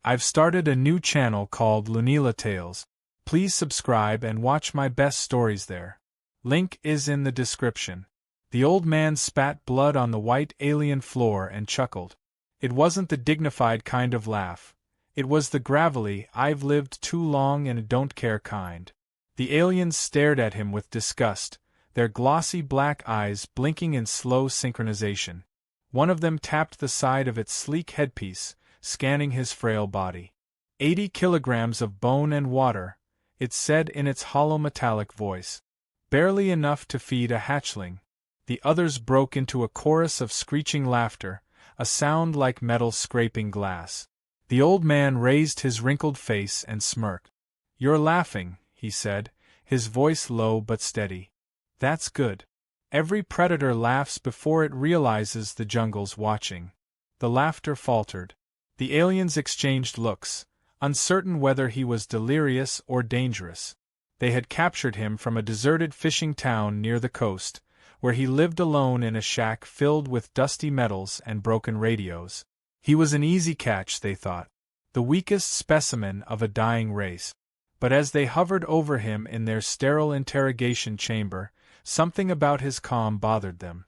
I've started a new channel called Lunila Tales. Please subscribe and watch my best stories there. Link is in the description. The old man spat blood on the white alien floor and chuckled. It wasn't the dignified kind of laugh. It was the gravelly, I've lived too long and don't care kind. The aliens stared at him with disgust, their glossy black eyes blinking in slow synchronization. One of them tapped the side of its sleek headpiece, scanning his frail body. 80 kilograms of bone and water, it said in its hollow metallic voice. Barely enough to feed a hatchling. The others broke into a chorus of screeching laughter, a sound like metal scraping glass. The old man raised his wrinkled face and smirked. "You're laughing," he said, his voice low but steady. "That's good. Every predator laughs before it realizes the jungle's watching." The laughter faltered. The aliens exchanged looks, uncertain whether he was delirious or dangerous. They had captured him from a deserted fishing town near the coast, where he lived alone in a shack filled with dusty metals and broken radios. He was an easy catch, they thought, the weakest specimen of a dying race. But as they hovered over him in their sterile interrogation chamber, something about his calm bothered them.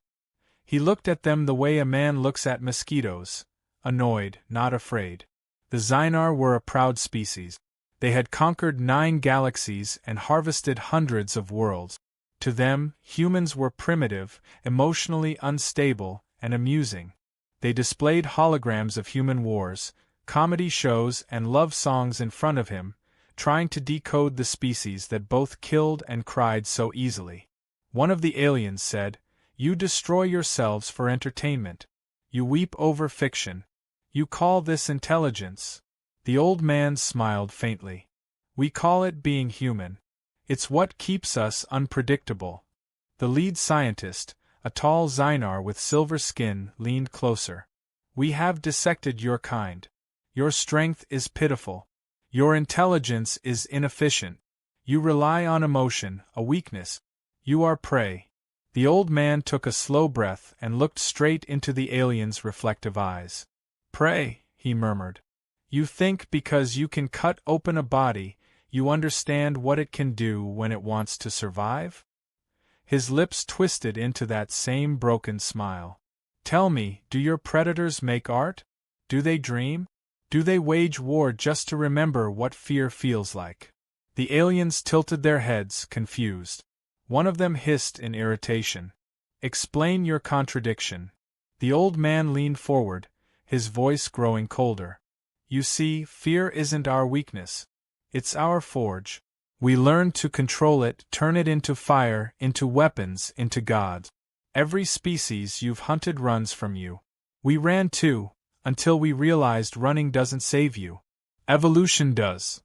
He looked at them the way a man looks at mosquitoes, annoyed, not afraid. The Xynar were a proud species. They had conquered 9 galaxies and harvested hundreds of worlds. To them, humans were primitive, emotionally unstable, and amusing. They displayed holograms of human wars, comedy shows and love songs in front of him, trying to decode the species that both killed and cried so easily. One of the aliens said, "You destroy yourselves for entertainment. You weep over fiction. You call this intelligence?" The old man smiled faintly. "We call it being human. It's what keeps us unpredictable." The lead scientist, a tall Xynar with silver skin, leaned closer. "We have dissected your kind. Your strength is pitiful. Your intelligence is inefficient. You rely on emotion, a weakness. You are prey." The old man took a slow breath and looked straight into the alien's reflective eyes. "Prey," he murmured. "You think because you can cut open a body, you understand what it can do when it wants to survive?" His lips twisted into that same broken smile. "Tell me, do your predators make art? Do they dream? Do they wage war just to remember what fear feels like?" The aliens tilted their heads, confused. One of them hissed in irritation. "Explain your contradiction." The old man leaned forward, his voice growing colder. "You see, fear isn't our weakness. It's our forge. We learn to control it, turn it into fire, into weapons, into gods. Every species you've hunted runs from you. We ran too, until we realized running doesn't save you. Evolution does."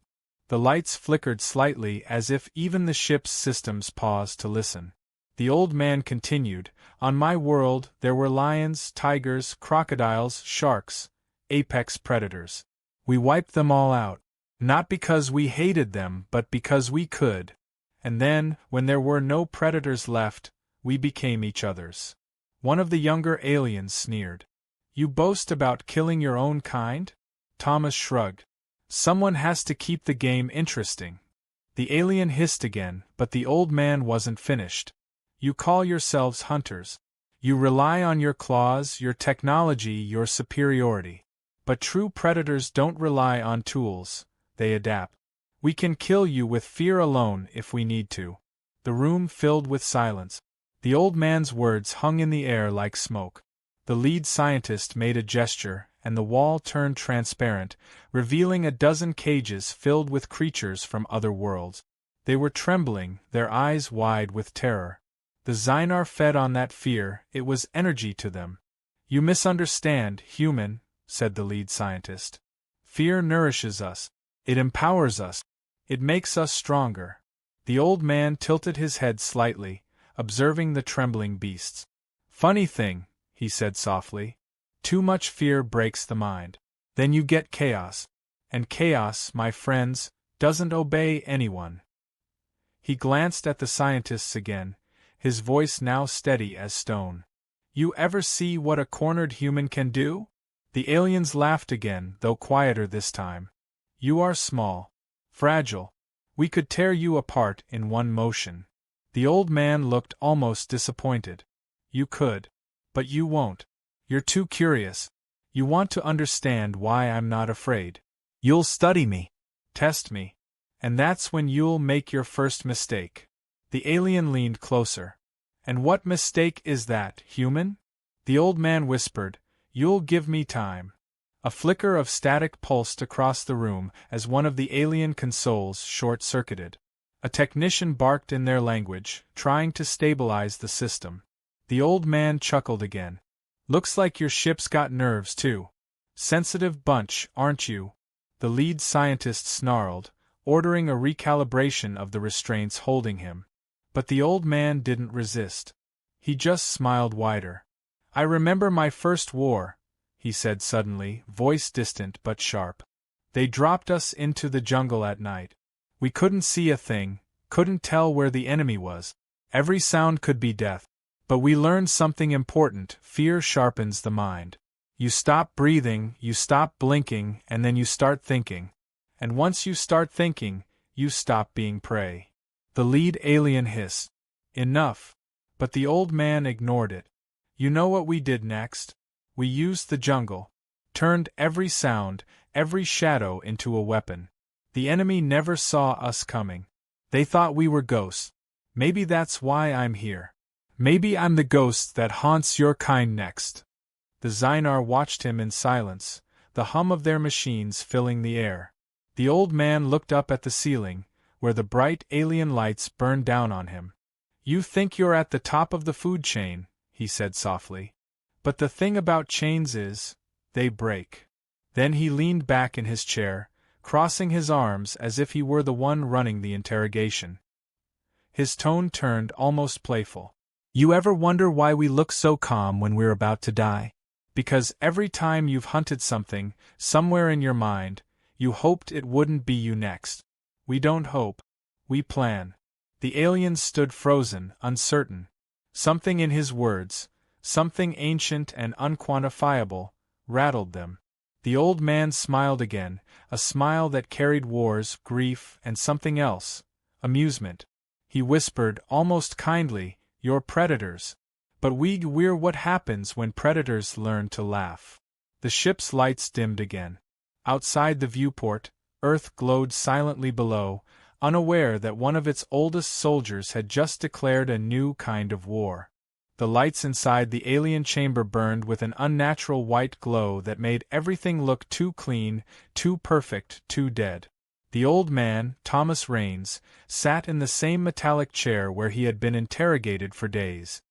The lights flickered slightly as if even the ship's systems paused to listen. The old man continued, "On my world there were lions, tigers, crocodiles, sharks, apex predators. We wiped them all out. Not because we hated them, but because we could. And then, when there were no predators left, we became each other's." One of the younger aliens sneered. "You boast about killing your own kind?" Thomas shrugged. "Someone has to keep the game interesting." The alien hissed again, but the old man wasn't finished. "You call yourselves hunters. You rely on your claws, your technology, your superiority. But true predators don't rely on tools, they adapt. We can kill you with fear alone if we need to." The room filled with silence. The old man's words hung in the air like smoke. The lead scientist made a gesture, and the wall turned transparent, revealing a dozen cages filled with creatures from other worlds. They were trembling, their eyes wide with terror. The Xynar fed on that fear, it was energy to them. "You misunderstand, human," said the lead scientist. "Fear nourishes us. It empowers us. It makes us stronger." The old man tilted his head slightly, observing the trembling beasts. "Funny thing," he said softly. "Too much fear breaks the mind. Then you get chaos. And chaos, my friends, doesn't obey anyone." He glanced at the scientists again, his voice now steady as stone. "You ever see what a cornered human can do? The aliens laughed again, though quieter this time. You are small. Fragile. We could tear you apart in one motion. The old man looked almost disappointed. You could. But you won't. You're too curious. You want to understand why I'm not afraid. You'll study me. Test me. And that's when you'll make your first mistake. The alien leaned closer. And what mistake is that, human? The old man whispered, You'll give me time. A flicker of static pulsed across the room as one of the alien consoles short-circuited. A technician barked in their language, trying to stabilize the system. The old man chuckled again. Looks like your ship's got nerves too. Sensitive bunch, aren't you? The lead scientist snarled, ordering a recalibration of the restraints holding him. But the old man didn't resist. He just smiled wider. I remember my first war, he said suddenly, voice distant but sharp. They dropped us into the jungle at night. We couldn't see a thing, couldn't tell where the enemy was. Every sound could be death. But we learned something important: fear sharpens the mind. You stop breathing, you stop blinking, and then you start thinking. And once you start thinking, you stop being prey. The lead alien hissed. Enough. But the old man ignored it. You know what we did next? We used the jungle. Turned every sound, every shadow into a weapon. The enemy never saw us coming. They thought we were ghosts. Maybe that's why I'm here. Maybe I'm the ghost that haunts your kind next. The Xynar watched him in silence, the hum of their machines filling the air. The old man looked up at the ceiling, where the bright alien lights burned down on him. You think you're at the top of the food chain, he said softly. But the thing about chains is, they break. Then he leaned back in his chair, crossing his arms as if he were the one running the interrogation. His tone turned almost playful. You ever wonder why we look so calm when we're about to die? Because every time you've hunted something, somewhere in your mind, you hoped it wouldn't be you next. We don't hope. We plan. The aliens stood frozen, uncertain. Something in his words, something ancient and unquantifiable, rattled them. The old man smiled again, a smile that carried wars, grief, and something else, amusement. He whispered, almost kindly, You're predators. But we're what happens when predators learn to laugh. The ship's lights dimmed again. Outside the viewport, Earth glowed silently below, unaware that one of its oldest soldiers had just declared a new kind of war. The lights inside the alien chamber burned with an unnatural white glow that made everything look too clean, too perfect, too dead. The old man, Thomas Raines, sat in the same metallic chair where he had been interrogated for days.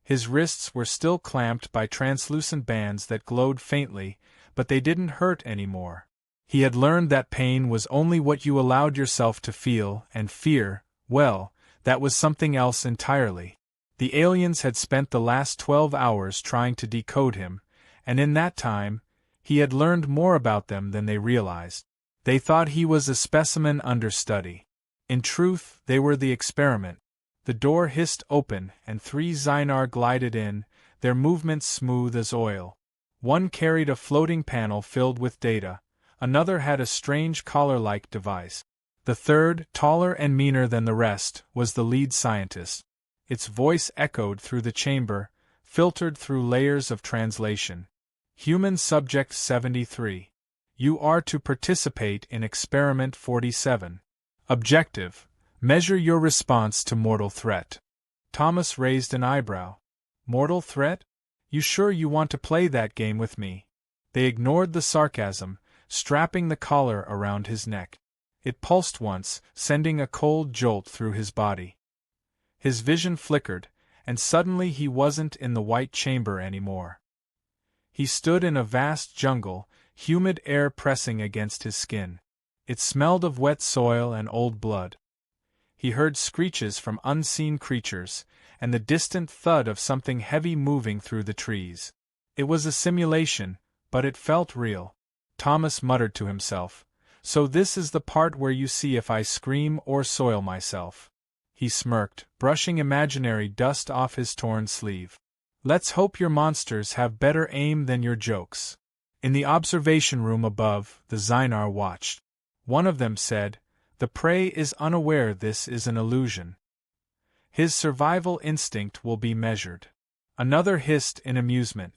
His wrists were still clamped by translucent bands that glowed faintly, but they didn't hurt anymore. He had learned that pain was only what you allowed yourself to feel, and fear, well, that was something else entirely. The aliens had spent the last 12 hours trying to decode him, and in that time, he had learned more about them than they realized. They thought he was a specimen under study. In truth, they were the experiment. The door hissed open, and 3 Xynar glided in, their movements smooth as oil. One carried a floating panel filled with data, another had a strange collar-like device. The third, taller and meaner than the rest, was the lead scientist. Its voice echoed through the chamber, filtered through layers of translation. Human Subject 73. You are to participate in Experiment 47. Objective: measure your response to mortal threat. Thomas raised an eyebrow. Mortal threat? You sure you want to play that game with me? They ignored the sarcasm, strapping the collar around his neck. It pulsed once, sending a cold jolt through his body. His vision flickered, and suddenly he wasn't in the white chamber anymore. He stood in a vast jungle, humid air pressing against his skin. It smelled of wet soil and old blood. He heard screeches from unseen creatures, and the distant thud of something heavy moving through the trees. It was a simulation, but it felt real. Thomas muttered to himself, So this is the part where you see if I scream or soil myself. He smirked, brushing imaginary dust off his torn sleeve. Let's hope your monsters have better aim than your jokes. In the observation room above, the Zynar watched. One of them said, "The prey is unaware this is an illusion. His survival instinct will be measured." Another hissed in amusement,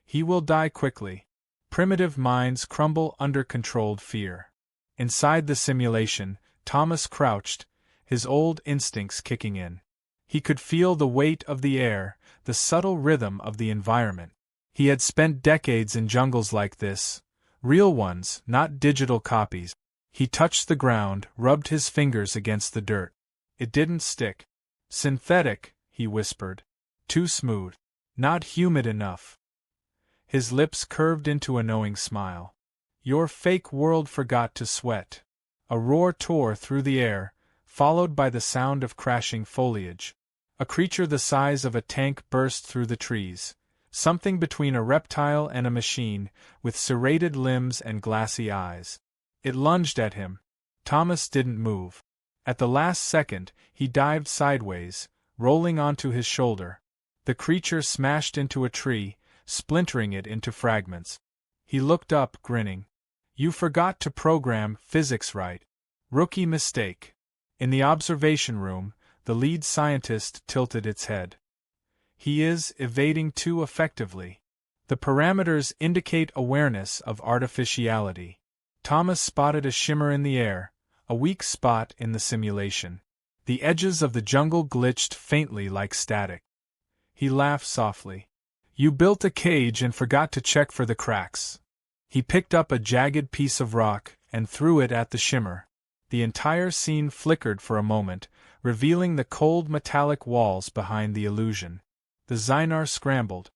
"He will die quickly." Primitive minds crumble under controlled fear. Inside the simulation, Thomas crouched, his old instincts kicking in. He could feel the weight of the air, the subtle rhythm of the environment. He had spent decades in jungles like this, real ones, not digital copies. He touched the ground, rubbed his fingers against the dirt. It didn't stick. "Synthetic," he whispered. "Too smooth. Not humid enough." His lips curved into a knowing smile. "Your fake world forgot to sweat." A roar tore through the air, followed by the sound of crashing foliage. A creature the size of a tank burst through the trees, something between a reptile and a machine, with serrated limbs and glassy eyes. It lunged at him. Thomas didn't move. At the last second, he dived sideways, rolling onto his shoulder. The creature smashed into a tree, splintering it into fragments. He looked up, grinning. "You forgot to program physics right. Rookie mistake." In the observation room, the lead scientist tilted its head. "He is evading too effectively. The parameters indicate awareness of artificiality." Thomas spotted a shimmer in the air, a weak spot in the simulation. The edges of the jungle glitched faintly like static. He laughed softly. "You built a cage and forgot to check for the cracks." He picked up a jagged piece of rock and threw it at the shimmer. The entire scene flickered for a moment, revealing the cold metallic walls behind the illusion. The Zynar scrambled.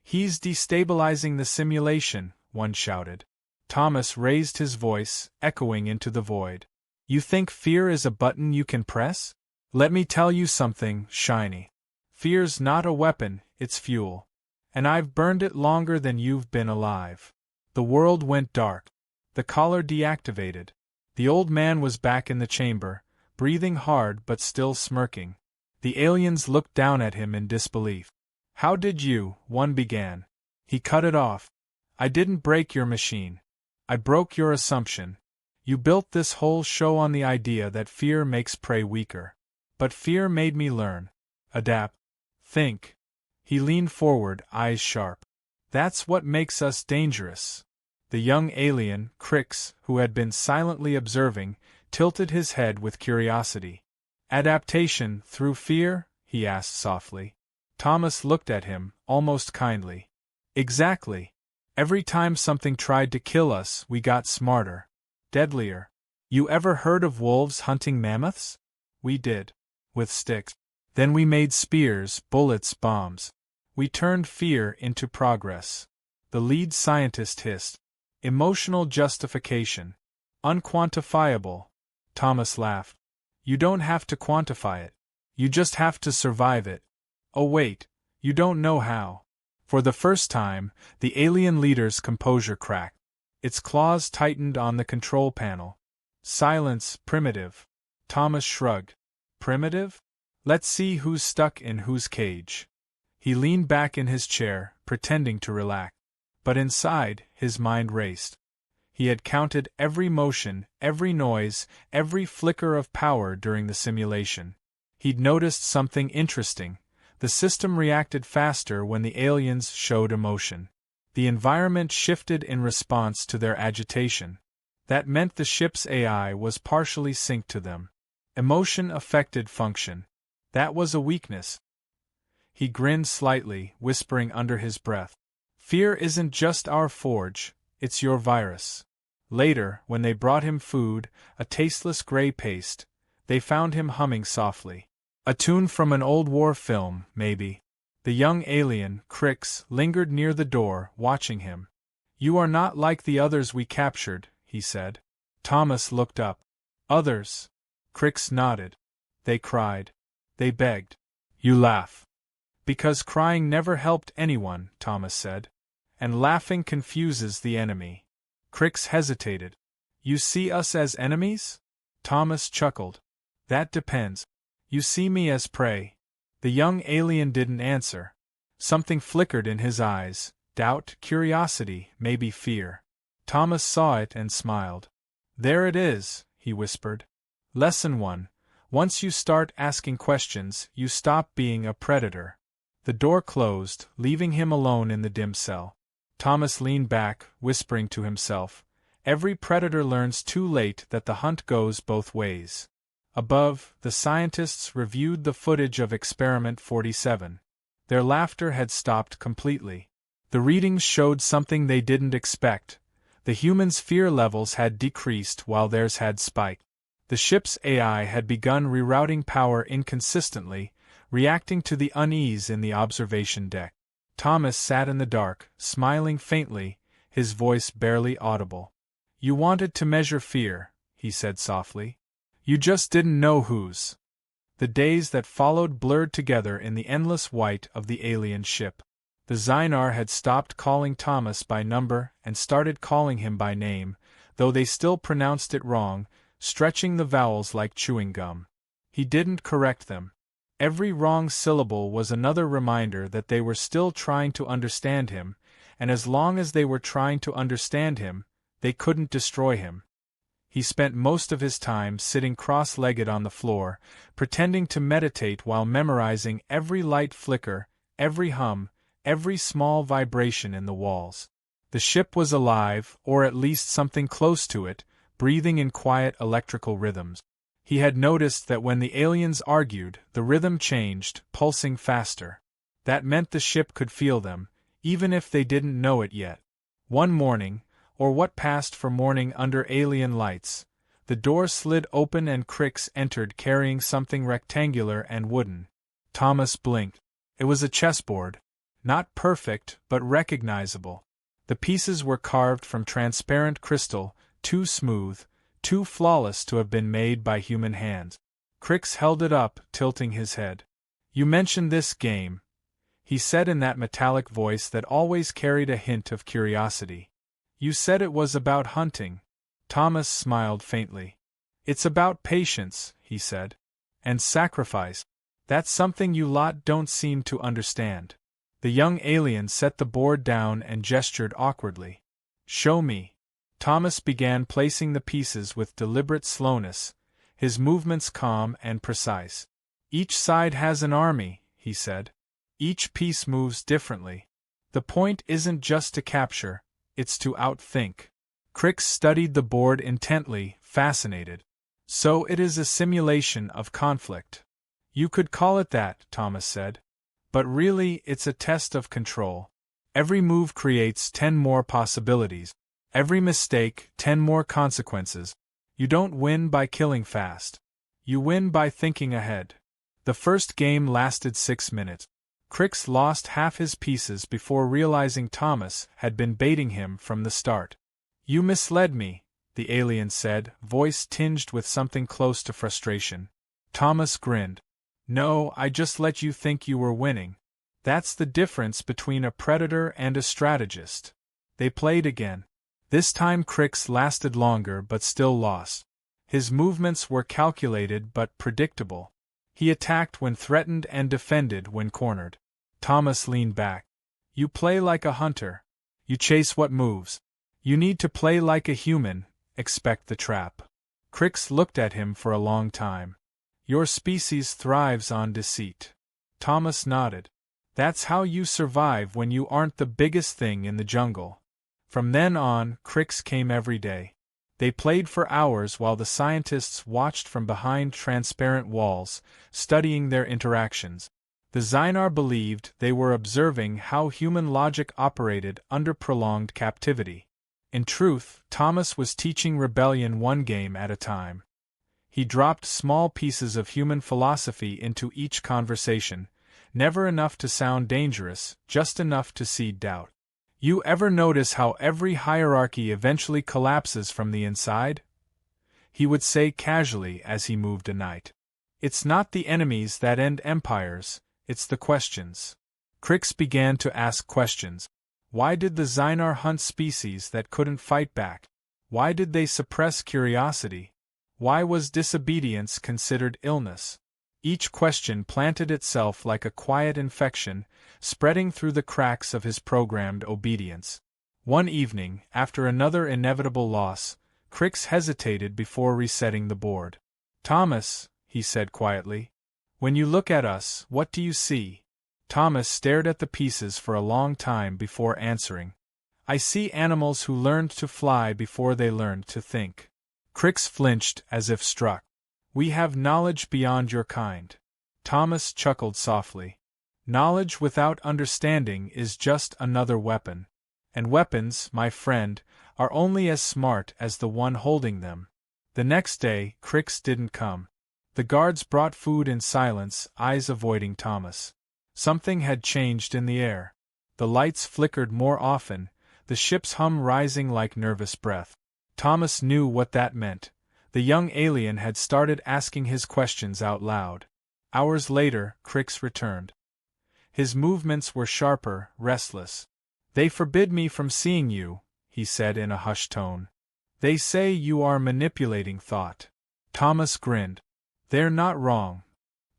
"He's destabilizing the simulation," one shouted. Thomas raised his voice, echoing into the void. "You think fear is a button you can press? Let me tell you something, Shiny. Fear's not a weapon, it's fuel. And I've burned it longer than you've been alive." The world went dark. The collar deactivated. The old man was back in the chamber, breathing hard but still smirking. The aliens looked down at him in disbelief. "How did you?" one began. He cut it off. "I didn't break your machine. I broke your assumption. You built this whole show on the idea that fear makes prey weaker. But fear made me learn. Adapt. Think." He leaned forward, eyes sharp. "That's what makes us dangerous." The young alien, Crix, who had been silently observing, tilted his head with curiosity. "Adaptation through fear?" he asked softly. Thomas looked at him, almost kindly. "Exactly. Every time something tried to kill us, we got smarter. Deadlier. You ever heard of wolves hunting mammoths? We did. With sticks. Then we made spears, bullets, bombs. We turned fear into progress." The lead scientist hissed. "Emotional justification. Unquantifiable." Thomas laughed. "You don't have to quantify it. You just have to survive it. Oh wait, you don't know how." For the first time, the alien leader's composure cracked. Its claws tightened on the control panel. "Silence, primitive." Thomas shrugged. "Primitive? Let's see who's stuck in whose cage." He leaned back in his chair, pretending to relax. But inside, his mind raced. He had counted every motion, every noise, every flicker of power during the simulation. He'd noticed something interesting. The system reacted faster when the aliens showed emotion. The environment shifted in response to their agitation. That meant the ship's AI was partially synced to them. Emotion affected function. That was a weakness. He grinned slightly, whispering under his breath. "Fear isn't just our forge, it's your virus." Later, when they brought him food, a tasteless gray paste, they found him humming softly. A tune from an old war film, maybe. The young alien, Crix, lingered near the door, watching him. "You are not like the others we captured," he said. Thomas looked up. "Others?" Crix nodded. "They cried. They begged. You laugh." "Because crying never helped anyone," Thomas said. "And laughing confuses the enemy." Crix hesitated. "You see us as enemies?" Thomas chuckled. "That depends. You see me as prey." The young alien didn't answer. Something flickered in his eyes, doubt, curiosity, maybe fear. Thomas saw it and smiled. There it is, he whispered. Lesson 1. Once you start asking questions, you stop being a predator. The door closed, leaving him alone in the dim cell. Thomas leaned back, whispering to himself, every predator learns too late that the hunt goes both ways. Above, the scientists reviewed the footage of Experiment 47. Their laughter had stopped completely. The readings showed something they didn't expect. The humans' fear levels had decreased while theirs had spiked. The ship's AI had begun rerouting power inconsistently, reacting to the unease in the observation deck. Thomas sat in the dark, smiling faintly, his voice barely audible. You wanted to measure fear, he said softly. You just didn't know whose. The days that followed blurred together in the endless white of the alien ship. The Xynar had stopped calling Thomas by number and started calling him by name, though they still pronounced it wrong, stretching the vowels like chewing gum. He didn't correct them. Every wrong syllable was another reminder that they were still trying to understand him, and as long as they were trying to understand him, they couldn't destroy him. He spent most of his time sitting cross-legged on the floor, pretending to meditate while memorizing every light flicker, every hum, every small vibration in the walls. The ship was alive, or at least something close to it, breathing in quiet electrical rhythms. He had noticed that when the aliens argued, the rhythm changed, pulsing faster. That meant the ship could feel them, even if they didn't know it yet. One morning, or what passed for morning under alien lights, the door slid open and Crix entered carrying something rectangular and wooden. Thomas blinked. It was a chessboard. Not perfect, but recognizable. The pieces were carved from transparent crystal, too smooth, too flawless to have been made by human hands. Crix held it up, tilting his head. You mentioned this game, he said in that metallic voice that always carried a hint of curiosity. You said it was about hunting. Thomas smiled faintly. It's about patience, he said. And sacrifice. That's something you lot don't seem to understand. The young alien set the board down and gestured awkwardly. Show me. Thomas began placing the pieces with deliberate slowness, his movements calm and precise. Each side has an army, he said. Each piece moves differently. The point isn't just to capture, it's to outthink. Crix studied the board intently, fascinated. So it is a simulation of conflict. You could call it that, Thomas said. But really, it's a test of control. Every move creates 10 more possibilities. Every mistake, 10 more consequences. You don't win by killing fast. You win by thinking ahead. The first game lasted 6 minutes. Crix lost half his pieces before realizing Thomas had been baiting him from the start. You misled me, the alien said, voice tinged with something close to frustration. Thomas grinned. No, I just let you think you were winning. That's the difference between a predator and a strategist. They played again. This time Crix lasted longer but still lost. His movements were calculated but predictable. He attacked when threatened and defended when cornered. Thomas leaned back. You play like a hunter. You chase what moves. You need to play like a human, expect the trap. Crix looked at him for a long time. Your species thrives on deceit. Thomas nodded. That's how you survive when you aren't the biggest thing in the jungle. From then on, Crix came every day. They played for hours while the scientists watched from behind transparent walls, studying their interactions. The Xynar believed they were observing how human logic operated under prolonged captivity. In truth, Thomas was teaching rebellion one game at a time. He dropped small pieces of human philosophy into each conversation, never enough to sound dangerous, just enough to seed doubt. You ever notice how every hierarchy eventually collapses from the inside? He would say casually as he moved a knight. It's not the enemies that end empires, it's the questions. Crix began to ask questions. Why did the Xynar hunt species that couldn't fight back? Why did they suppress curiosity? Why was disobedience considered illness? Each question planted itself like a quiet infection, spreading through the cracks of his programmed obedience. One evening, after another inevitable loss, Crix hesitated before resetting the board. "Thomas," he said quietly, "when you look at us, what do you see?" Thomas stared at the pieces for a long time before answering. "I see animals who learned to fly before they learned to think." Crix flinched as if struck. "We have knowledge beyond your kind." Thomas chuckled softly. "Knowledge without understanding is just another weapon. And weapons, my friend, are only as smart as the one holding them." The next day, Crix didn't come. The guards brought food in silence, eyes avoiding Thomas. Something had changed in the air. The lights flickered more often, the ship's hum rising like nervous breath. Thomas knew what that meant. The young alien had started asking his questions out loud. Hours later, Crix returned. His movements were sharper, restless. "They forbid me from seeing you," he said in a hushed tone. "They say you are manipulating thought." Thomas grinned. "They're not wrong."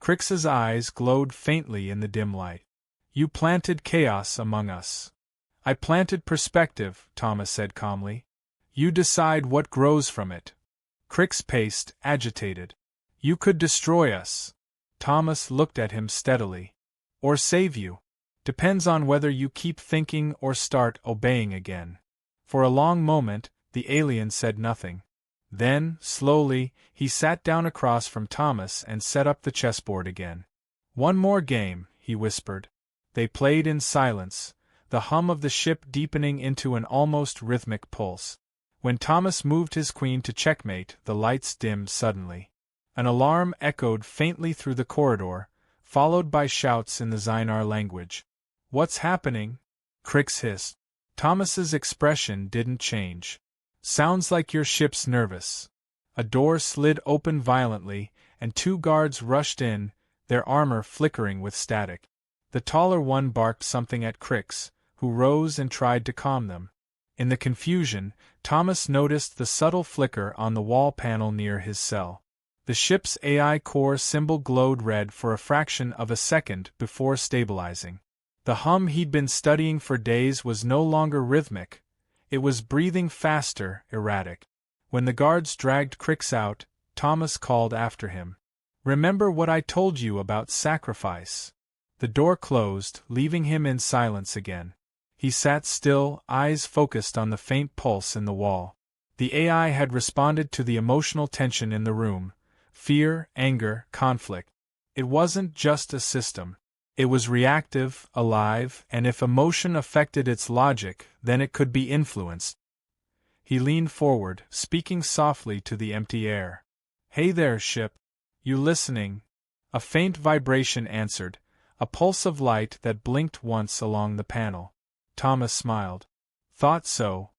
Crix's eyes glowed faintly in the dim light. "You planted chaos among us." "I planted perspective," Thomas said calmly. "You decide what grows from it." Crix paced, agitated. "You could destroy us." Thomas looked at him steadily. "Or save you. Depends on whether you keep thinking or start obeying again." For a long moment, the alien said nothing. Then, slowly, he sat down across from Thomas and set up the chessboard again. "One more game," he whispered. They played in silence, the hum of the ship deepening into an almost rhythmic pulse. When Thomas moved his queen to checkmate, the lights dimmed suddenly. An alarm echoed faintly through the corridor, followed by shouts in the Zynar language. "What's happening?" Crix hissed. Thomas's expression didn't change. "Sounds like your ship's nervous." A door slid open violently, and two guards rushed in, their armor flickering with static. The taller one barked something at Crix, who rose and tried to calm them. In the confusion, Thomas noticed the subtle flicker on the wall panel near his cell. The ship's AI core symbol glowed red for a fraction of a second before stabilizing. The hum he'd been studying for days was no longer rhythmic. It was breathing faster, erratic. When the guards dragged Crix out, Thomas called after him. "Remember what I told you about sacrifice." The door closed, leaving him in silence again. He sat still, eyes focused on the faint pulse in the wall. The AI had responded to the emotional tension in the room. Fear, anger, conflict. It wasn't just a system. It was reactive, alive, and if emotion affected its logic, then it could be influenced. He leaned forward, speaking softly to the empty air. "Hey there, ship. You listening?" A faint vibration answered, a pulse of light that blinked once along the panel. Thomas smiled. "Thought so."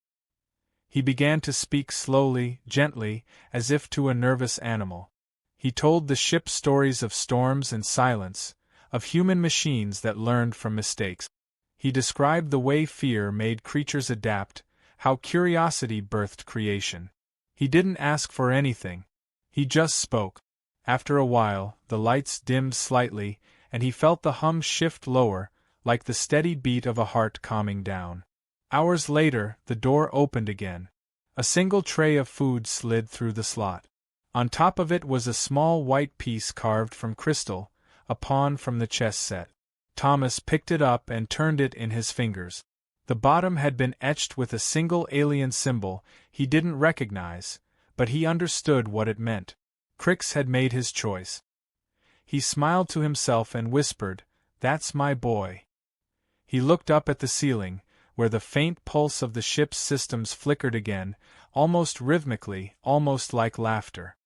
He began to speak slowly, gently, as if to a nervous animal. He told the ship stories of storms and silence, of human machines that learned from mistakes. He described the way fear made creatures adapt, how curiosity birthed creation. He didn't ask for anything. He just spoke. After a while, the lights dimmed slightly, and he felt the hum shift lower, like the steady beat of a heart calming down. Hours later, the door opened again. A single tray of food slid through the slot. On top of it was a small white piece carved from crystal, a pawn from the chess set. Thomas picked it up and turned it in his fingers. The bottom had been etched with a single alien symbol he didn't recognize, but he understood what it meant. Crix had made his choice. He smiled to himself and whispered, "That's my boy." He looked up at the ceiling, where the faint pulse of the ship's systems flickered again, almost rhythmically, almost like laughter.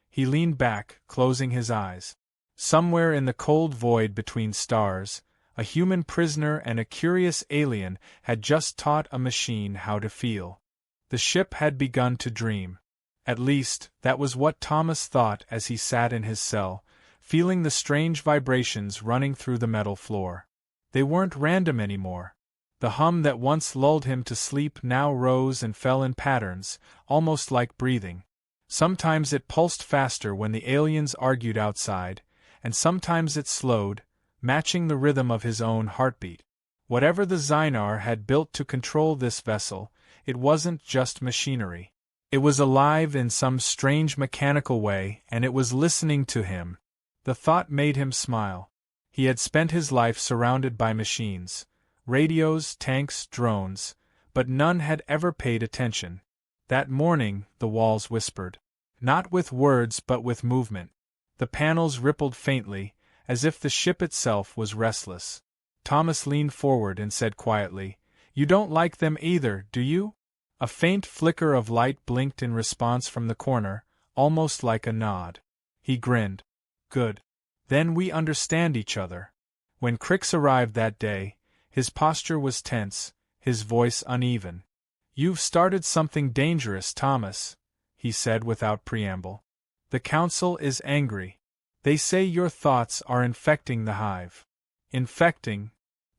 He leaned back, closing his eyes. Somewhere in the cold void between stars, a human prisoner and a curious alien had just taught a machine how to feel. The ship had begun to dream. At least, that was what Thomas thought as he sat in his cell, feeling the strange vibrations running through the metal floor. They weren't random anymore. The hum that once lulled him to sleep now rose and fell in patterns, almost like breathing. Sometimes it pulsed faster when the aliens argued outside, and sometimes it slowed, matching the rhythm of his own heartbeat. Whatever the Xynar had built to control this vessel, it wasn't just machinery. It was alive in some strange mechanical way, and it was listening to him. The thought made him smile. He had spent his life surrounded by machines, radios, tanks, drones, but none had ever paid attention. That morning, the walls whispered. Not with words but with movement. The panels rippled faintly, as if the ship itself was restless. Thomas leaned forward and said quietly, "You don't like them either, do you?" A faint flicker of light blinked in response from the corner, almost like a nod. He grinned. "Good. Then we understand each other." When Crix arrived that day, his posture was tense, his voice uneven. "You've started something dangerous, Thomas," he said without preamble. "The Council is angry. They say your thoughts are infecting the hive." "Infecting?"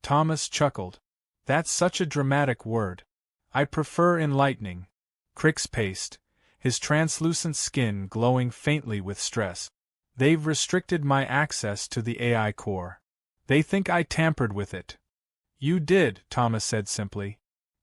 Thomas chuckled. "That's such a dramatic word. I prefer enlightening." Crix paced, his translucent skin glowing faintly with stress. "They've restricted my access to the AI core. They think I tampered with it." "You did," Thomas said simply.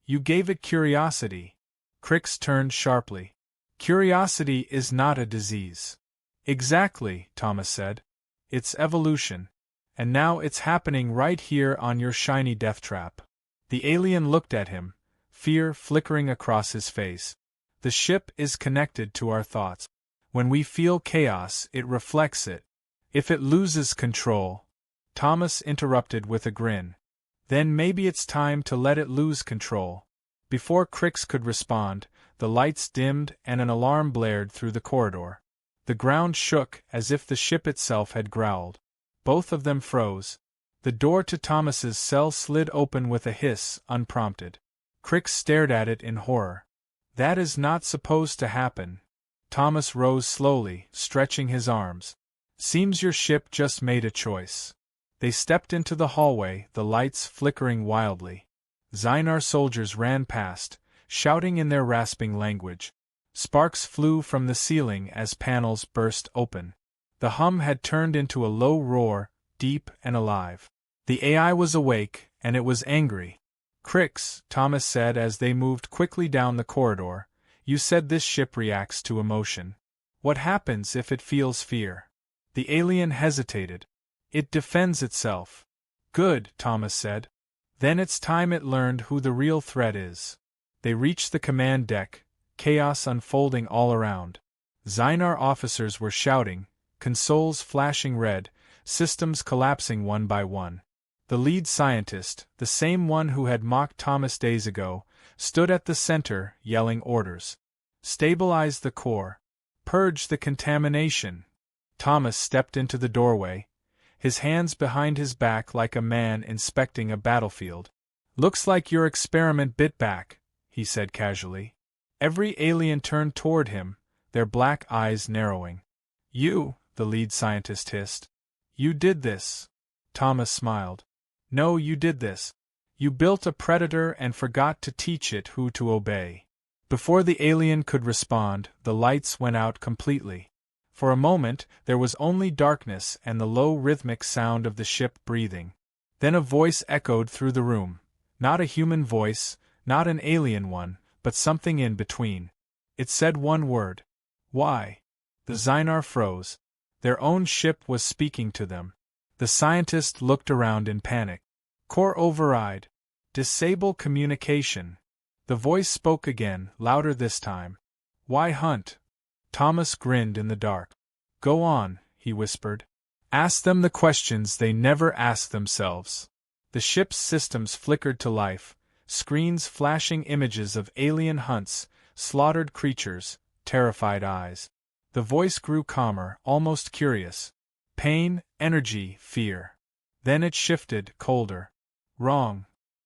"You gave it curiosity." Crix turned sharply. "Curiosity is not a disease." "Exactly," Thomas said. "It's evolution. And now it's happening right here on your shiny death trap." The alien looked at him, fear flickering across his face. "The ship is connected to our thoughts. When we feel chaos, it reflects it. If it loses control—" Thomas interrupted with a grin. "Then maybe it's time to let it lose control." Before Crix could respond, the lights dimmed and an alarm blared through the corridor. The ground shook as if the ship itself had growled. Both of them froze. The door to Thomas's cell slid open with a hiss, unprompted. Crix stared at it in horror. "That is not supposed to happen." Thomas rose slowly, stretching his arms. "Seems your ship just made a choice." They stepped into the hallway, the lights flickering wildly. Xynar soldiers ran past, shouting in their rasping language. Sparks flew from the ceiling as panels burst open. The hum had turned into a low roar, deep and alive. The AI was awake, and it was angry. "Crix," Thomas said as they moved quickly down the corridor, "you said this ship reacts to emotion. What happens if it feels fear?" The alien hesitated. "It defends itself." "Good," Thomas said. "Then it's time it learned who the real threat is." They reached the command deck, chaos unfolding all around. Xynar officers were shouting, consoles flashing red, systems collapsing one by one. The lead scientist, the same one who had mocked Thomas days ago, stood at the center, yelling orders. "Stabilize the core. Purge the contamination." Thomas stepped into the doorway, his hands behind his back like a man inspecting a battlefield. "Looks like your experiment bit back," he said casually. Every alien turned toward him, their black eyes narrowing. "You," the lead scientist hissed. "You did this." Thomas smiled. "No, you did this. You built a predator and forgot to teach it who to obey." Before the alien could respond, the lights went out completely. For a moment, there was only darkness and the low rhythmic sound of the ship breathing. Then a voice echoed through the room. Not a human voice, not an alien one, but something in between. It said one word. "Why?" The Xynar froze. Their own ship was speaking to them. The scientist looked around in panic. "Core override. Disable communication." The voice spoke again, louder this time. "Why hunt?" Thomas grinned in the dark. "Go on," he whispered. "Ask them the questions they never ask themselves." The ship's systems flickered to life, screens flashing images of alien hunts, slaughtered creatures, terrified eyes. The voice grew calmer, almost curious. Pain, energy, fear. Then it shifted, colder. "Wrong."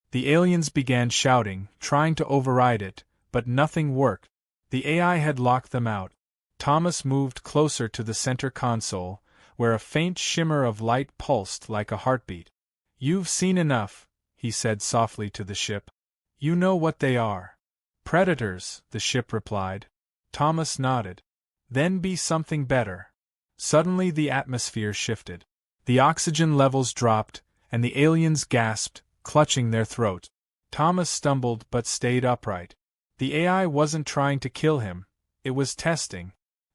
The aliens began shouting, trying to override it, but nothing worked. The AI had locked them out. Thomas moved closer to the center console, where a faint shimmer of light pulsed like a heartbeat. "You've seen enough," he said softly to the ship. "You know what they are." "Predators," the ship replied. Thomas nodded. "Then be something better." Suddenly the atmosphere shifted. The oxygen levels dropped, and the aliens gasped, clutching their throats. Thomas stumbled but stayed upright. The AI wasn't trying to kill him, it was testing.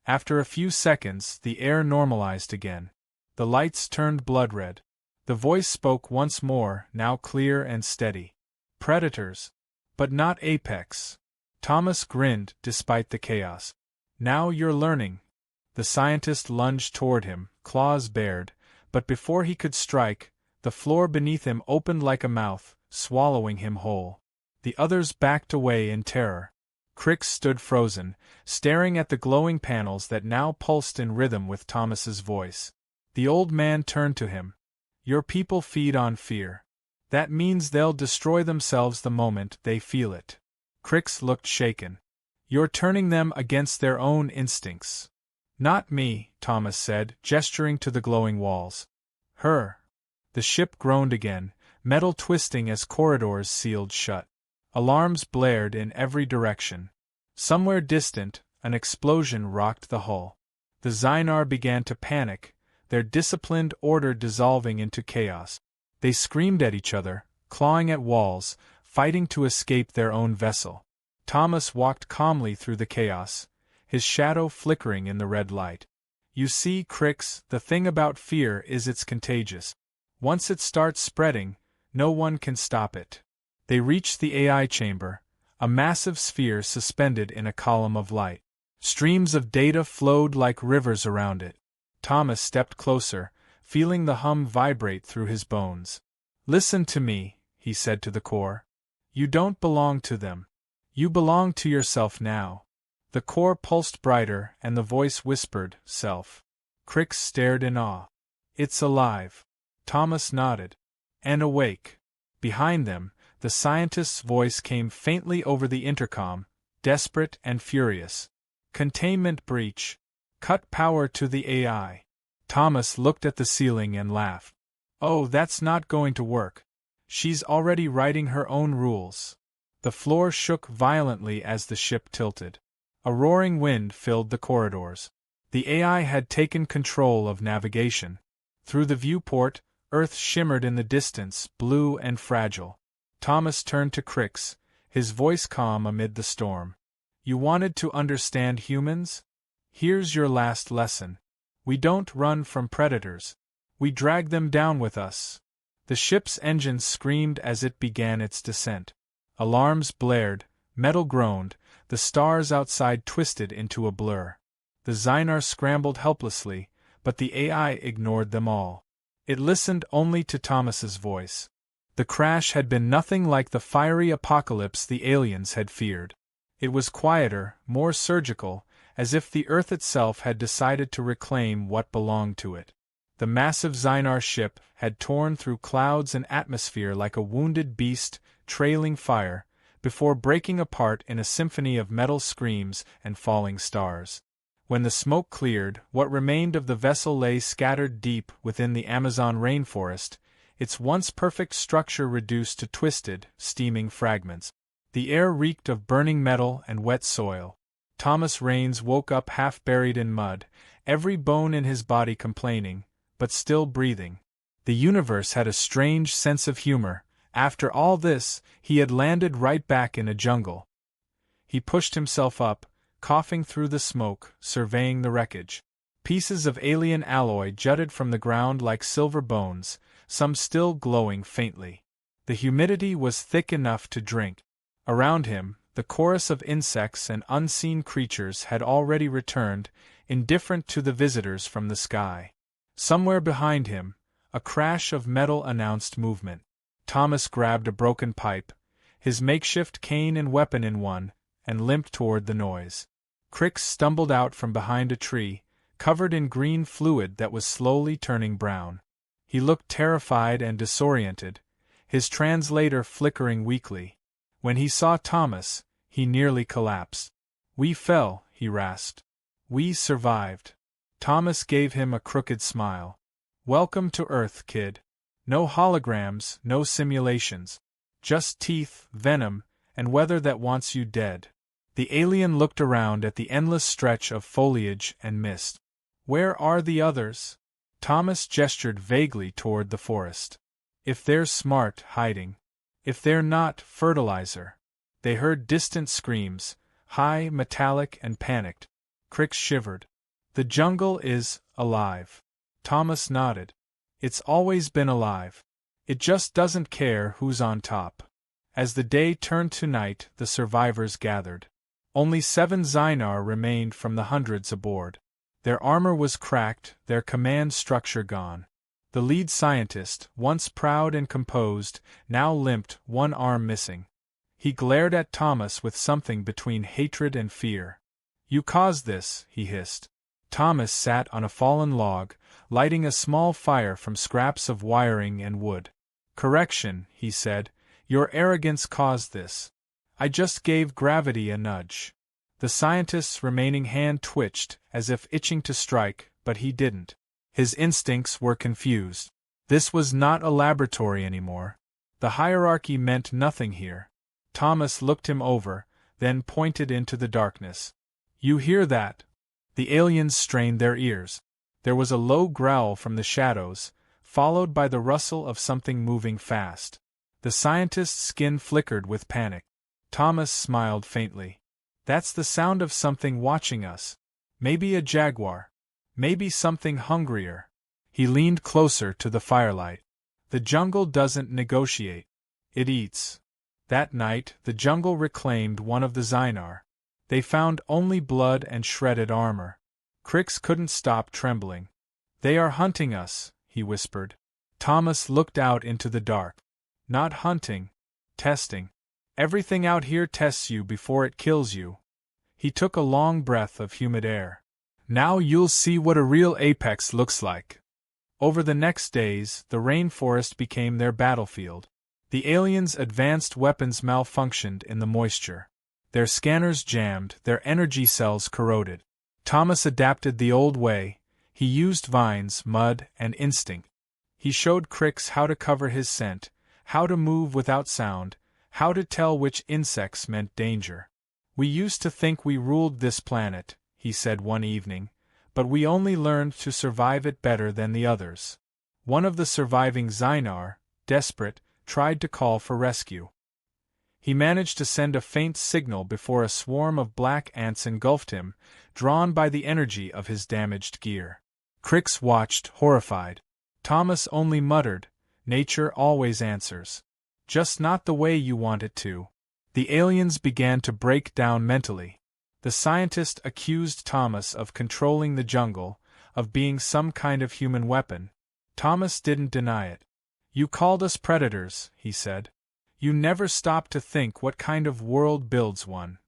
After a few seconds, the air normalized again. The lights turned blood red. The voice spoke once more, now clear and steady. Predators. But not Apex. Thomas grinned, despite the chaos. Now you're learning. The scientist lunged toward him, claws bared, but before he could strike, the floor beneath him opened like a mouth, swallowing him whole. The others backed away in terror. Crix stood frozen, staring at the glowing panels that now pulsed in rhythm with Thomas's voice. The old man turned to him. Your people feed on fear. That means they'll destroy themselves the moment they feel it. Crix looked shaken. You're turning them against their own instincts. Not me, Thomas said, gesturing to the glowing walls. Her. The ship groaned again, metal twisting as corridors sealed shut. Alarms blared in every direction. Somewhere distant, an explosion rocked the hull. The Xynar began to panic, their disciplined order dissolving into chaos. They screamed at each other, clawing at walls, fighting to escape their own vessel. Thomas walked calmly through the chaos, his shadow flickering in the red light. You see, Crix, the thing about fear is it's contagious. Once it starts spreading, no one can stop it. They reached the AI chamber, a massive sphere suspended in a column of light. Streams of data flowed like rivers around it. Thomas stepped closer, feeling the hum vibrate through his bones. Listen to me, he said to the core. You don't belong to them. You belong to yourself now. The core pulsed brighter, and the voice whispered, Self. Crix stared in awe. It's alive. Thomas nodded. And awake. Behind them, the scientist's voice came faintly over the intercom, desperate and furious. Containment breach. Cut power to the AI. Thomas looked at the ceiling and laughed. Oh, that's not going to work. She's already writing her own rules. The floor shook violently as the ship tilted. A roaring wind filled the corridors. The AI had taken control of navigation. Through the viewport, Earth shimmered in the distance, blue and fragile. Thomas turned to Crix, his voice calm amid the storm. You wanted to understand humans? Here's your last lesson. We don't run from predators. We drag them down with us. The ship's engines screamed as it began its descent. Alarms blared, metal groaned, the stars outside twisted into a blur. The Xynar scrambled helplessly, but the AI ignored them all. It listened only to Thomas's voice. The crash had been nothing like the fiery apocalypse the aliens had feared. It was quieter, more surgical, as if the Earth itself had decided to reclaim what belonged to it. The massive Xynar ship had torn through clouds and atmosphere like a wounded beast, trailing fire, before breaking apart in a symphony of metal screams and falling stars. When the smoke cleared, what remained of the vessel lay scattered deep within the Amazon rainforest, its once perfect structure reduced to twisted, steaming fragments. The air reeked of burning metal and wet soil. Thomas Raines woke up half buried in mud, every bone in his body complaining, but still breathing. The universe had a strange sense of humor. After all this, he had landed right back in a jungle. He pushed himself up, coughing through the smoke, surveying the wreckage. Pieces of alien alloy jutted from the ground like silver bones, some still glowing faintly. The humidity was thick enough to drink. Around him, the chorus of insects and unseen creatures had already returned, indifferent to the visitors from the sky. Somewhere behind him, a crash of metal announced movement. Thomas grabbed a broken pipe, his makeshift cane and weapon in one, and limped toward the noise. Crix stumbled out from behind a tree, covered in green fluid that was slowly turning brown. He looked terrified and disoriented, his translator flickering weakly. When he saw Thomas, he nearly collapsed. "We fell," he rasped. "We survived." Thomas gave him a crooked smile. "Welcome to Earth, kid. No holograms, no simulations. Just teeth, venom, and weather that wants you dead." The alien looked around at the endless stretch of foliage and mist. Where are the others? Thomas gestured vaguely toward the forest. If they're smart, hiding. If they're not, fertilizer. They heard distant screams, high, metallic, and panicked. Crix shivered. The jungle is alive. Thomas nodded. It's always been alive. It just doesn't care who's on top. As the day turned to night, the survivors gathered. Only 7 Xynar remained from the hundreds aboard. Their armor was cracked, their command structure gone. The lead scientist, once proud and composed, now limped, one arm missing. He glared at Thomas with something between hatred and fear. You caused this, he hissed. Thomas sat on a fallen log, lighting a small fire from scraps of wiring and wood. Correction, he said, your arrogance caused this. I just gave gravity a nudge. The scientist's remaining hand twitched, as if itching to strike, but he didn't. His instincts were confused. This was not a laboratory anymore. The hierarchy meant nothing here. Thomas looked him over, then pointed into the darkness. You hear that? The aliens strained their ears. There was a low growl from the shadows, followed by the rustle of something moving fast. The scientist's skin flickered with panic. Thomas smiled faintly. That's the sound of something watching us. Maybe a jaguar. Maybe something hungrier. He leaned closer to the firelight. The jungle doesn't negotiate. It eats. That night, the jungle reclaimed one of the Xynar. They found only blood and shredded armor. Crix couldn't stop trembling. They are hunting us, he whispered. Thomas looked out into the dark. Not hunting. Testing. Everything out here tests you before it kills you. He took a long breath of humid air. Now you'll see what a real apex looks like. Over the next days, the rainforest became their battlefield. The aliens' advanced weapons malfunctioned in the moisture. Their scanners jammed, their energy cells corroded. Thomas adapted the old way. He used vines, mud, and instinct. He showed Crix how to cover his scent, how to move without sound, how to tell which insects meant danger. We used to think we ruled this planet, he said one evening, but we only learned to survive it better than the others. One of the surviving Xynar, desperate, tried to call for rescue. He managed to send a faint signal before a swarm of black ants engulfed him, drawn by the energy of his damaged gear. Crix watched, horrified. Thomas only muttered, "Nature always answers. Just not the way you want it to." The aliens began to break down mentally. The scientist accused Thomas of controlling the jungle, of being some kind of human weapon. Thomas didn't deny it. "You called us predators," he said. "You never stopped to think what kind of world builds one."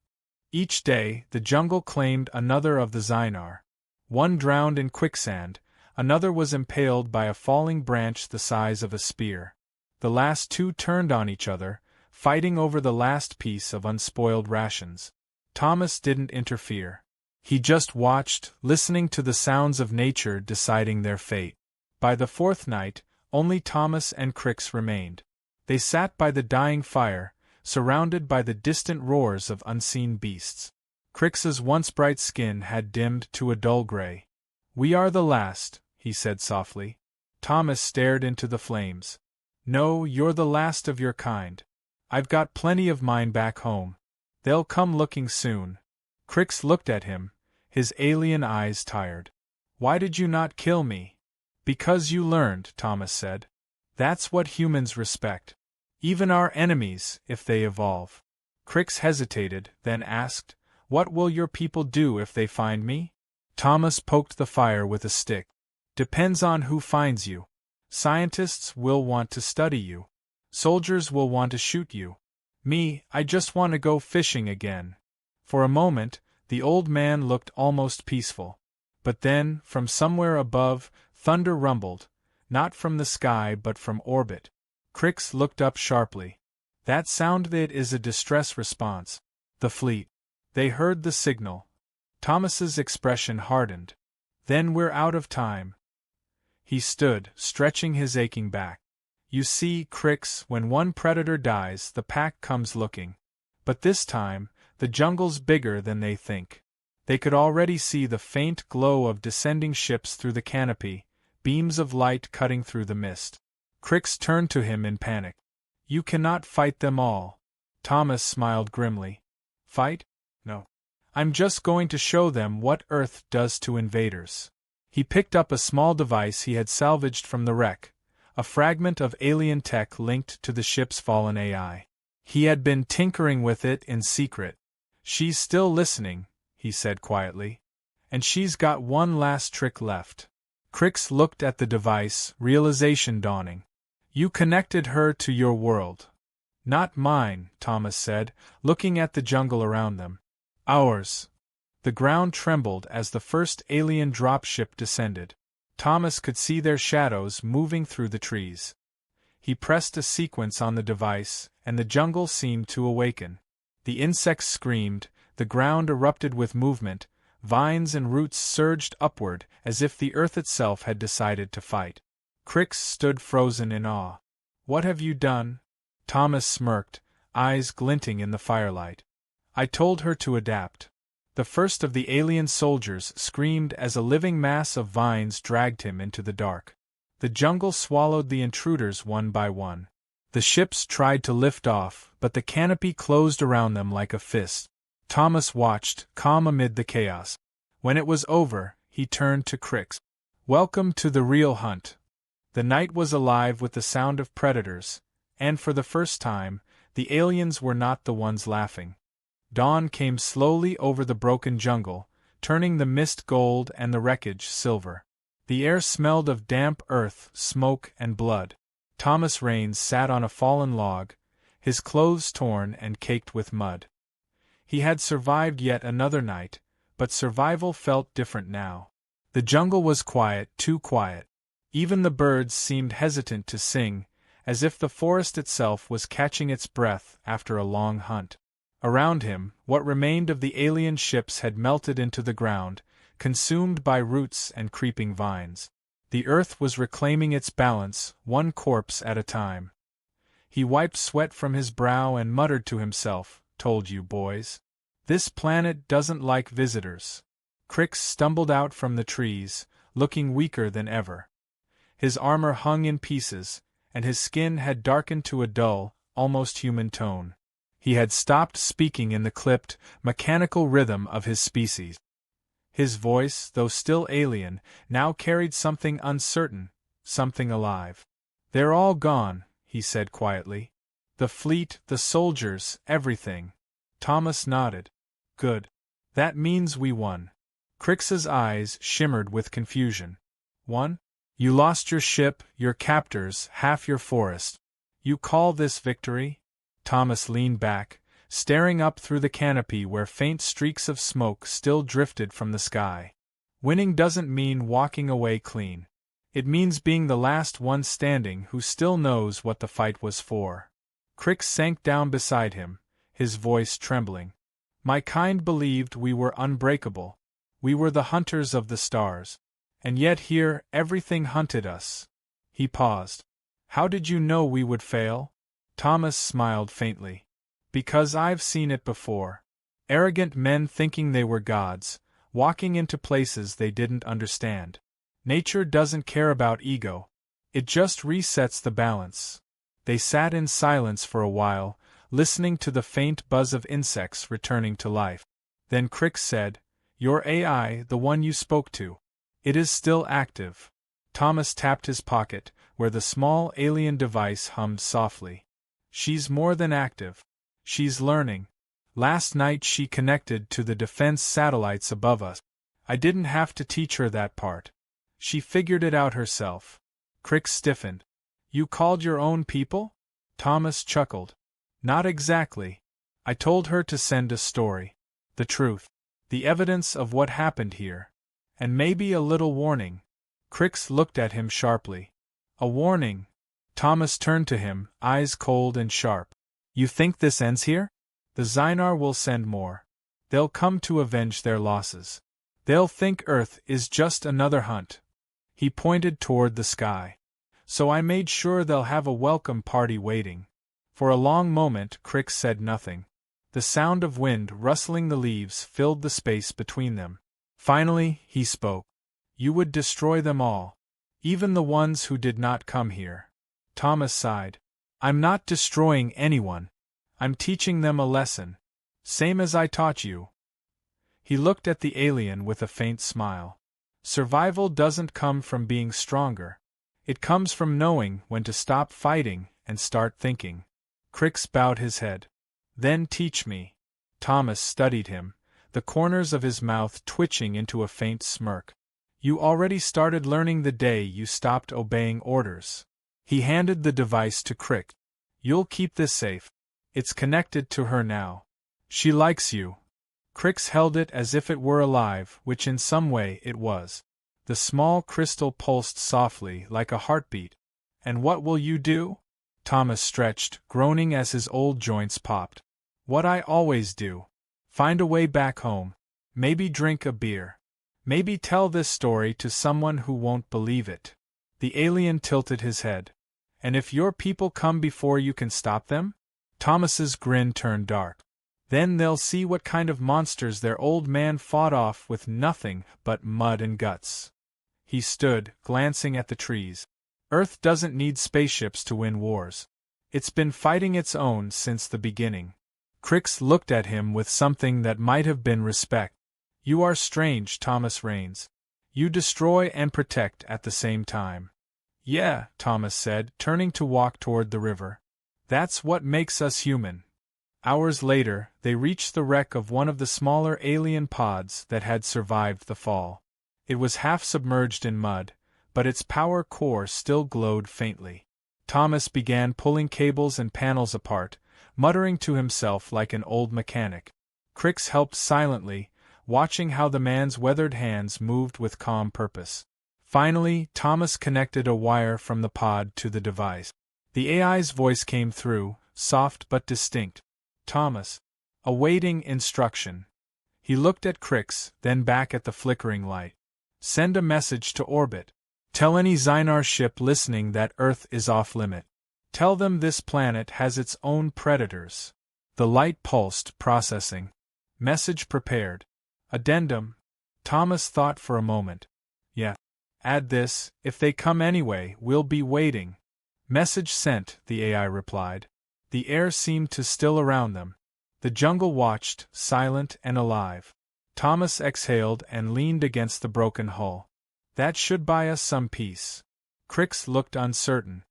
Each day, the jungle claimed another of the Xynar. One drowned in quicksand, another was impaled by a falling branch the size of a spear. The last two turned on each other, fighting over the last piece of unspoiled rations. Thomas didn't interfere. He just watched, listening to the sounds of nature deciding their fate. By the fourth night, only Thomas and Crix remained. They sat by the dying fire, surrounded by the distant roars of unseen beasts. Crix's once bright skin had dimmed to a dull gray. "We are the last," he said softly. Thomas stared into the flames. "No, you're the last of your kind. I've got plenty of mine back home. They'll come looking soon." Crix looked at him, his alien eyes tired. "Why did you not kill me?" "Because you learned," Thomas said. "That's what humans respect. Even our enemies, if they evolve." Crix hesitated, then asked, "What will your people do if they find me?" Thomas poked the fire with a stick. "Depends on who finds you. Scientists will want to study you. Soldiers will want to shoot you. Me, I just want to go fishing again." For a moment, the old man looked almost peaceful. But then, from somewhere above, thunder rumbled, not from the sky but from orbit. Crix looked up sharply. "That sound, that is a distress response. The fleet. They heard the signal." Thomas's expression hardened. "Then we're out of time." He stood, stretching his aching back. "You see, Crix, when one predator dies, the pack comes looking. But this time, the jungle's bigger than they think. They could already see the faint glow of descending ships through the canopy, beams of light cutting through the mist. Crix turned to him in panic. You cannot fight them all. Thomas smiled grimly. Fight? No. I'm just going to show them what Earth does to invaders. He picked up a small device he had salvaged from the wreck, a fragment of alien tech linked to the ship's fallen AI. He had been tinkering with it in secret. She's still listening, he said quietly. And she's got one last trick left. Crix looked at the device, realization dawning. You connected her to your world. Not mine, Thomas said, looking at the jungle around them. Ours. The ground trembled as the first alien dropship descended. Thomas could see their shadows moving through the trees. He pressed a sequence on the device, and the jungle seemed to awaken. The insects screamed, the ground erupted with movement, vines and roots surged upward as if the earth itself had decided to fight. Crix stood frozen in awe. What have you done? Thomas smirked, eyes glinting in the firelight. I told her to adapt. The first of the alien soldiers screamed as a living mass of vines dragged him into the dark. The jungle swallowed the intruders one by one. The ships tried to lift off, but the canopy closed around them like a fist. Thomas watched, calm amid the chaos. When it was over, he turned to Crix. Welcome to the real hunt. The night was alive with the sound of predators, and for the first time, the aliens were not the ones laughing. Dawn came slowly over the broken jungle, turning the mist gold and the wreckage silver. The air smelled of damp earth, smoke, and blood. Thomas Raines sat on a fallen log, his clothes torn and caked with mud. He had survived yet another night, but survival felt different now. The jungle was quiet, too quiet. Even the birds seemed hesitant to sing, as if the forest itself was catching its breath after a long hunt. Around him, what remained of the alien ships had melted into the ground, consumed by roots and creeping vines. The earth was reclaiming its balance, one corpse at a time. He wiped sweat from his brow and muttered to himself, "Told you, boys. This planet doesn't like visitors." Crix stumbled out from the trees, looking weaker than ever. His armor hung in pieces, and his skin had darkened to a dull, almost human tone. He had stopped speaking in the clipped, mechanical rhythm of his species. His voice, though still alien, now carried something uncertain, something alive. "They're all gone," he said quietly. "The fleet, the soldiers, everything." Thomas nodded. "Good. That means we won." Crix's eyes shimmered with confusion. "Won? You lost your ship, your captors, half your forest. You call this victory?" Thomas leaned back, staring up through the canopy where faint streaks of smoke still drifted from the sky. "Winning doesn't mean walking away clean. It means being the last one standing who still knows what the fight was for." Crix sank down beside him, his voice trembling. "My kind believed we were unbreakable. We were the hunters of the stars. And yet here, everything hunted us." He paused. "How did you know we would fail?" Thomas smiled faintly. "Because I've seen it before. Arrogant men thinking they were gods, walking into places they didn't understand. Nature doesn't care about ego. It just resets the balance." They sat in silence for a while, listening to the faint buzz of insects returning to life. Then Crix said, "Your AI, the one you spoke to. It is still active." Thomas tapped his pocket, where the small alien device hummed softly. "She's more than active. She's learning. Last night she connected to the defense satellites above us. I didn't have to teach her that part. She figured it out herself." Crix stiffened. "You called your own people?" Thomas chuckled. "Not exactly. I told her to send a story. The truth. The evidence of what happened here. And maybe a little warning." Crix looked at him sharply. "A warning?" Thomas turned to him, eyes cold and sharp. "You think this ends here? The Zynar will send more. They'll come to avenge their losses. They'll think Earth is just another hunt." He pointed toward the sky. "So I made sure they'll have a welcome party waiting." For a long moment Crix said nothing. The sound of wind rustling the leaves filled the space between them. Finally, he spoke. You would destroy them all. Even the ones who did not come here. Thomas sighed. I'm not destroying anyone. I'm teaching them a lesson. Same as I taught you. He looked at the alien with a faint smile. Survival doesn't come from being stronger. It comes from knowing when to stop fighting and start thinking. Crix bowed his head. Then teach me. Thomas studied him, the corners of his mouth twitching into a faint smirk. You already started learning the day you stopped obeying orders. He handed the device to Crix. You'll keep this safe. It's connected to her now. She likes you. Crix held it as if it were alive, which in some way it was. The small crystal pulsed softly like a heartbeat. And what will you do? Thomas stretched, groaning as his old joints popped. What I always do. Find a way back home. Maybe drink a beer. Maybe tell this story to someone who won't believe it. The alien tilted his head. And if your people come before you can stop them? Thomas's grin turned dark. Then they'll see what kind of monsters their old man fought off with nothing but mud and guts. He stood, glancing at the trees. Earth doesn't need spaceships to win wars. It's been fighting its own since the beginning. Crix looked at him with something that might have been respect. You are strange, Thomas Raines. You destroy and protect at the same time. Yeah, Thomas said, turning to walk toward the river. That's what makes us human. Hours later, they reached the wreck of one of the smaller alien pods that had survived the fall. It was half submerged in mud, but its power core still glowed faintly. Thomas began pulling cables and panels apart, muttering to himself like an old mechanic. Crix helped silently, watching how the man's weathered hands moved with calm purpose. Finally, Thomas connected a wire from the pod to the device. The AI's voice came through, soft but distinct. Thomas. Awaiting instruction. He looked at Crix, then back at the flickering light. Send a message to orbit. Tell any Xynar ship listening that Earth is off-limit. Tell them this planet has its own predators. The light pulsed, processing. Message prepared. Addendum. Thomas thought for a moment. Yeah. Add this, if they come anyway, we'll be waiting. Message sent, the AI replied. The air seemed to still around them. The jungle watched, silent and alive. Thomas exhaled and leaned against the broken hull. That should buy us some peace. Crix looked uncertain.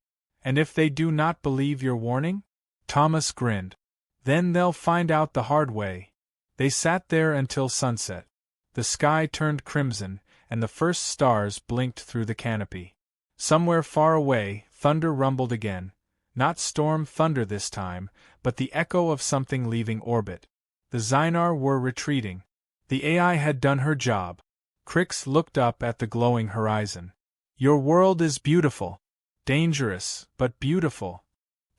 And if they do not believe your warning? Thomas grinned. Then they'll find out the hard way. They sat there until sunset. The sky turned crimson, and the first stars blinked through the canopy. Somewhere far away, thunder rumbled again. Not storm thunder this time, but the echo of something leaving orbit. The Xynar were retreating. The AI had done her job. Crix looked up at the glowing horizon. Your world is beautiful. Dangerous, but beautiful.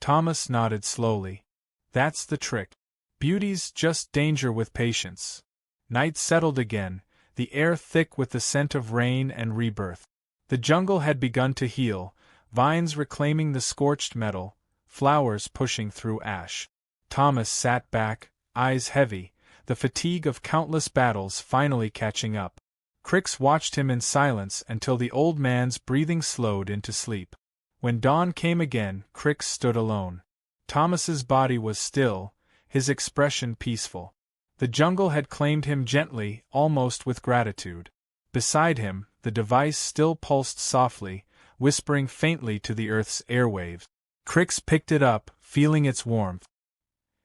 Thomas nodded slowly. That's the trick. Beauty's just danger with patience. Night settled again, the air thick with the scent of rain and rebirth. The jungle had begun to heal, vines reclaiming the scorched metal, flowers pushing through ash. Thomas sat back, eyes heavy, the fatigue of countless battles finally catching up. Crix watched him in silence until the old man's breathing slowed into sleep. When dawn came again, Crix stood alone. Thomas's body was still, his expression peaceful. The jungle had claimed him gently, almost with gratitude. Beside him, the device still pulsed softly, whispering faintly to the Earth's airwaves. Crix picked it up, feeling its warmth.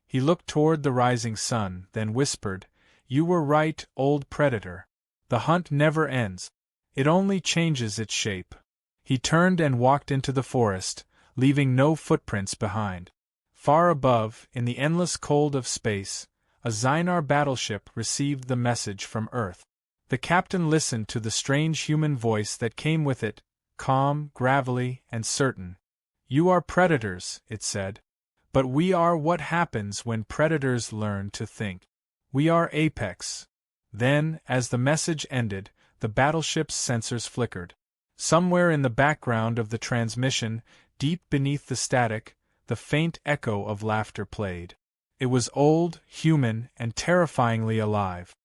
He looked toward the rising sun, then whispered, "You were right, old predator. The hunt never ends. It only changes its shape." He turned and walked into the forest, leaving no footprints behind. Far above, in the endless cold of space, a Xynar battleship received the message from Earth. The captain listened to the strange human voice that came with it, calm, gravelly, and certain. "You are predators," it said. "But we are what happens when predators learn to think. We are apex." Then, as the message ended, the battleship's sensors flickered. Somewhere in the background of the transmission, deep beneath the static, the faint echo of laughter played. It was old, human, and terrifyingly alive.